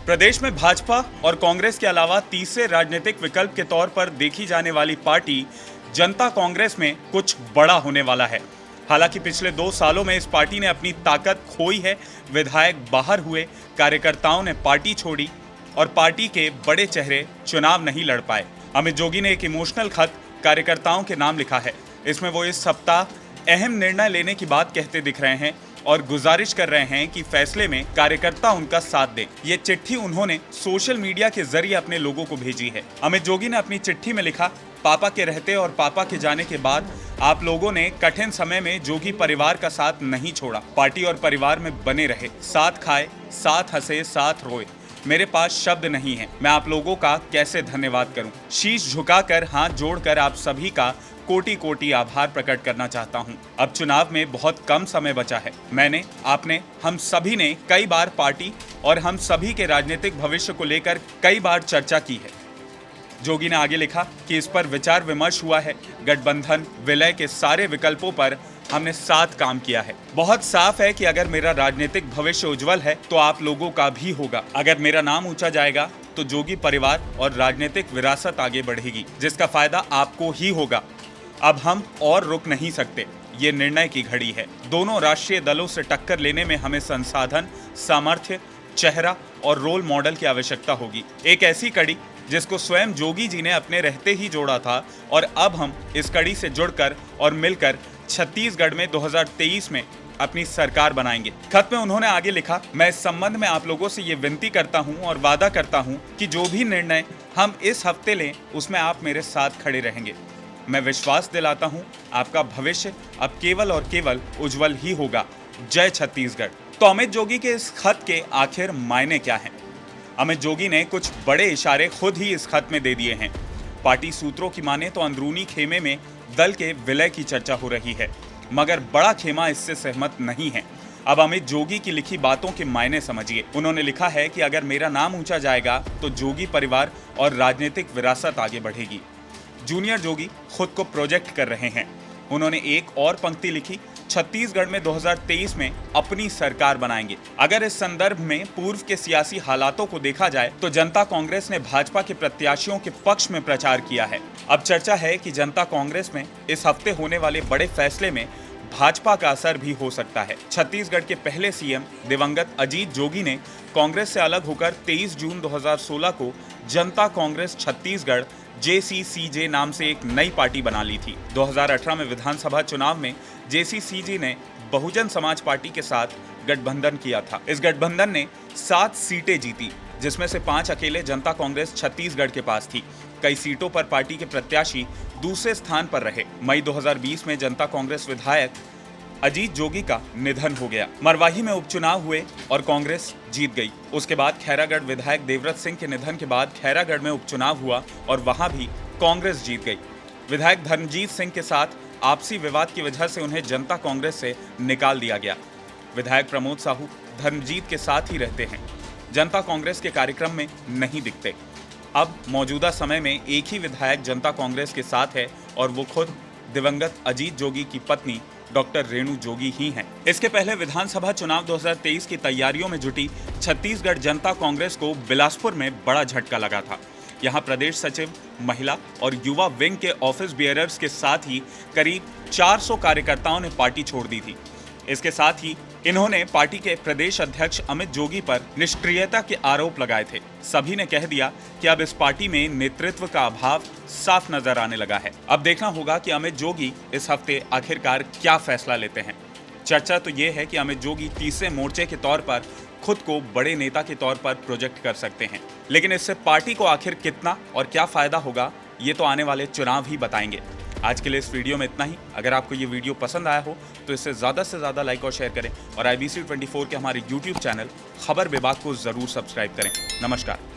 प्रदेश में भाजपा और कांग्रेस के अलावा तीसरे राजनीतिक विकल्प के तौर पर देखी जाने वाली पार्टी जनता कांग्रेस में कुछ बड़ा होने वाला है। हालांकि पिछले 2 सालों में इस पार्टी ने अपनी ताकत खोई है। विधायक बाहर हुए, कार्यकर्ताओं ने पार्टी छोड़ी और पार्टी के बड़े चेहरे चुनाव नहीं लड़ पाए। अमित जोगी ने एक इमोशनल खत कार्यकर्ताओं के नाम लिखा है। इसमें वो इस सप्ताह अहम निर्णय लेने की बात कहते दिख रहे हैं और गुजारिश कर रहे हैं कि फैसले में कार्यकर्ता उनका साथ दें। ये चिट्ठी उन्होंने सोशल मीडिया के जरिए अपने लोगों को भेजी है। अमित जोगी ने अपनी चिट्ठी में लिखा, पापा के रहते और पापा के जाने के बाद आप लोगों ने कठिन समय में जोगी परिवार का साथ नहीं छोड़ा। पार्टी और परिवार में बने रहे, साथ खाए, साथ हंसे, साथ रोए। मेरे पास शब्द नहीं है, मैं आप लोगों का कैसे धन्यवाद करूं। शीश झुकाकर, हाथ जोड़कर आप सभी का कोटि कोटि आभार प्रकट करना चाहता हूं। अब चुनाव में बहुत कम समय बचा है। मैंने, आपने, हम सभी ने कई बार पार्टी और हम सभी के राजनीतिक भविष्य को लेकर कई बार चर्चा की है। जोगी ने आगे लिखा कि इस पर विचार विमर्श हुआ है। गठबंधन, विलय के सारे विकल्पों पर हमने साथ काम किया है। बहुत साफ है कि अगर मेरा राजनीतिक भविष्य उज्जवल है तो आप लोगों का भी होगा। अगर मेरा नाम ऊंचा जाएगा तो जोगी परिवार और राजनीतिक विरासत आगे बढ़ेगी, जिसका फायदा आपको ही होगा। अब हम और रुक नहीं सकते, ये निर्णय की घड़ी है। दोनों राष्ट्रीय दलों से टक्कर लेने में हमें संसाधन, सामर्थ्य, चेहरा और रोल मॉडल की आवश्यकता होगी। एक ऐसी कड़ी जिसको स्वयं जोगी जी ने अपने रहते ही जोड़ा था और अब हम इस कड़ी से जुड़कर और मिलकर छत्तीसगढ़ में 2023 में अपनी सरकार बनाएंगे। खत में उन्होंने आगे लिखा, मैं इस संबंध में आप लोगों से ये विनती करता हूं और वादा करता हूं कि जो भी निर्णय हम इस हफ्ते लें उसमें आप मेरे साथ खड़े रहेंगे। मैं विश्वास दिलाता हूं आपका भविष्य अब केवल और केवल उज्जवल ही होगा। जय छत्तीसगढ़। तो अमित जोगी के इस खत के आखिर मायने क्या हैं? अमित जोगी ने कुछ बड़े इशारे खुद ही इस खत में दे दिए हैं। पार्टी सूत्रों की माने तो अंदरूनी खेमे में दल के विलय की चर्चा हो रही है, मगर बड़ा खेमा इससे सहमत नहीं है। अब अमित जोगी की लिखी बातों के मायने समझिए। उन्होंने लिखा है कि अगर मेरा नाम ऊंचा जाएगा तो जोगी परिवार और राजनीतिक विरासत आगे बढ़ेगी। जूनियर जोगी खुद को प्रोजेक्ट कर रहे हैं। उन्होंने एक और पंक्ति लिखी, छत्तीसगढ़ में 2023 में अपनी सरकार बनाएंगे। अगर इस संदर्भ में पूर्व के सियासी हालातों को देखा जाए तो जनता कांग्रेस ने भाजपा के प्रत्याशियों के पक्ष में प्रचार किया है। अब चर्चा है कि जनता कांग्रेस में इस हफ्ते होने वाले बड़े फैसले में भाजपा का असर भी हो सकता है। छत्तीसगढ़ के पहले सीएम दिवंगत अजीत जोगी ने कांग्रेस से अलग होकर 23 जून 2016 को जनता कांग्रेस छत्तीसगढ़ JCCJ नाम से एक नई पार्टी बना ली थी। 2018 में विधानसभा चुनाव में JCCJ ने बहुजन समाज पार्टी के साथ गठबंधन किया था। इस गठबंधन ने 7 सीटें जीती, जिसमें से 5 अकेले जनता कांग्रेस छत्तीसगढ़ के पास थी। कई सीटों पर पार्टी के प्रत्याशी दूसरे स्थान पर रहे। मई 2020 में जनता कांग्रेस विधायक अजीत जोगी का निधन हो गया। मरवाही में उपचुनाव हुए और कांग्रेस जीत गई। उसके बाद खैरागढ़ विधायक देवव्रत सिंह के निधन के बाद खैरागढ़ में उपचुनाव हुआ और वहां भी कांग्रेस जीत गई। विधायक धर्मजीत सिंह के साथ आपसी विवाद की वजह से उन्हें जनता कांग्रेस से निकाल दिया गया। विधायक प्रमोद साहू धर्मजीत के साथ ही रहते हैं, जनता कांग्रेस के कार्यक्रम में नहीं दिखते। अब मौजूदा समय में एक ही विधायक जनता कांग्रेस के साथ है और वो खुद दिवंगत अजीत जोगी की पत्नी डॉक्टर रेणु जोगी ही हैं। इसके पहले विधानसभा चुनाव 2023 की तैयारियों में जुटी छत्तीसगढ़ जनता कांग्रेस को बिलासपुर में बड़ा झटका लगा था। यहां प्रदेश सचिव, महिला और युवा विंग के ऑफिस बियरर्स के साथ ही करीब 400 कार्यकर्ताओं ने पार्टी छोड़ दी थी। इसके साथ ही इन्होंने पार्टी के प्रदेश अध्यक्ष अमित जोगी पर निष्क्रियता के आरोप लगाए थे। सभी ने कह दिया कि अब इस पार्टी में नेतृत्व का अभाव साफ नजर आने लगा है। अब देखना होगा कि अमित जोगी इस हफ्ते आखिरकार क्या फैसला लेते हैं। चर्चा तो ये है कि अमित जोगी तीसरे मोर्चे के तौर पर खुद को बड़े नेता के तौर पर प्रोजेक्ट कर सकते हैं, लेकिन इससे पार्टी को आखिर कितना और क्या फायदा होगा ये तो आने वाले चुनाव ही बताएंगे। आज के लिए इस वीडियो में इतना ही। अगर आपको ये वीडियो पसंद आया हो तो इसे ज़्यादा से ज़्यादा लाइक और शेयर करें और IBC 24 के हमारे YouTube चैनल खबर विभाग को ज़रूर सब्सक्राइब करें। नमस्कार।